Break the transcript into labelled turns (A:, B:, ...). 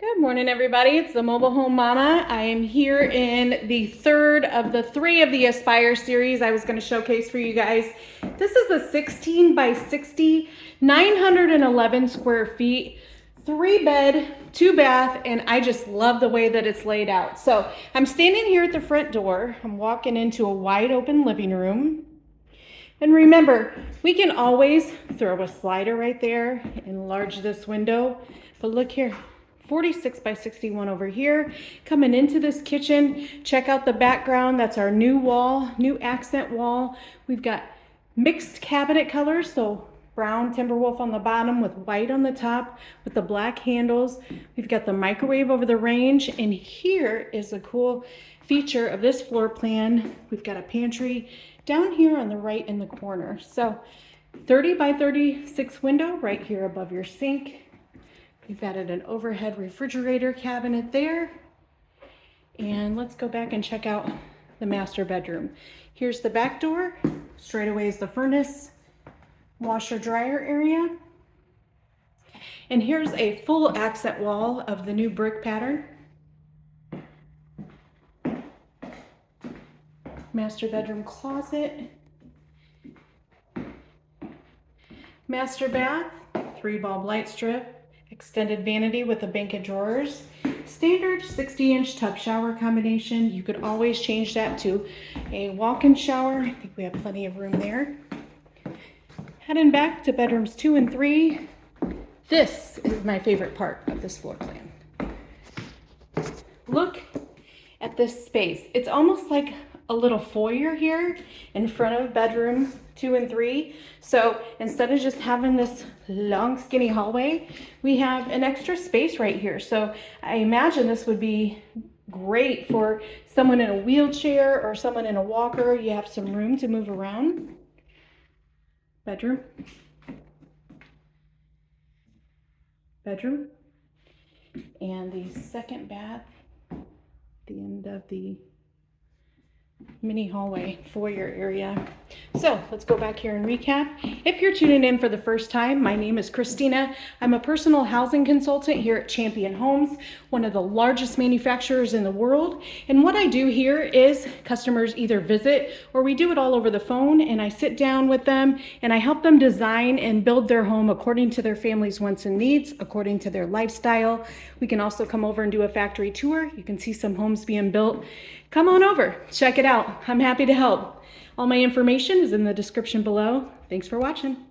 A: Good morning, everybody. It's the Mobile Home Mama. I am here in the third of the three of the Aspire series I was going to showcase for you guys. This is a 16 by 60, 911 square feet, 3-bed, 2-bath, and I just love the way that it's laid out. So I'm standing here at the front door. I'm walking into a wide open living room. And remember, we can always throw a slider right there, enlarge this window, but look here. 46 by 61 over here. Coming into this kitchen, check out the background. That's our new wall, new accent wall. We've got mixed cabinet colors, so brown Timberwolf on the bottom with white on the top with the black handles. We've got the microwave over the range, and here is a cool feature of this floor plan. We've got a pantry down here on the right in the corner. So 30 by 36 window right here above your sink. We've added an overhead refrigerator cabinet there. And let's go back and check out the master bedroom. Here's the back door. Straight away is the furnace, washer dryer area. And here's a full accent wall of the new brick pattern. Master bedroom closet. Master bath, 3-bulb light strip. Extended vanity with a bank of drawers. Standard 60-inch tub shower combination. You could always change that to a walk-in shower. I think we have plenty of room there. Heading back to bedrooms 2 and 3. This is my favorite part of this floor plan. Look at this space. It's almost like a little foyer here in front of bedroom 2 and 3. So instead of just having this long skinny hallway, we have an extra space right here. So I imagine this would be great for someone in a wheelchair or someone in a walker. You have some room to move around. Bedroom. Bedroom. And the second bath, the end of the mini hallway foyer area. So let's go back here and recap. If you're tuning in for the first time, my name is Kristina. I'm a personal housing consultant here at Champion Homes, one of the largest manufacturers in the world. And what I do here is customers either visit or we do it all over the phone, and I sit down with them and I help them design and build their home according to their family's wants and needs, according to their lifestyle. We can also come over and do a factory tour. You can see some homes being built. Come on over, check it out. I'm happy to help. All my information is in the description below. Thanks for watching.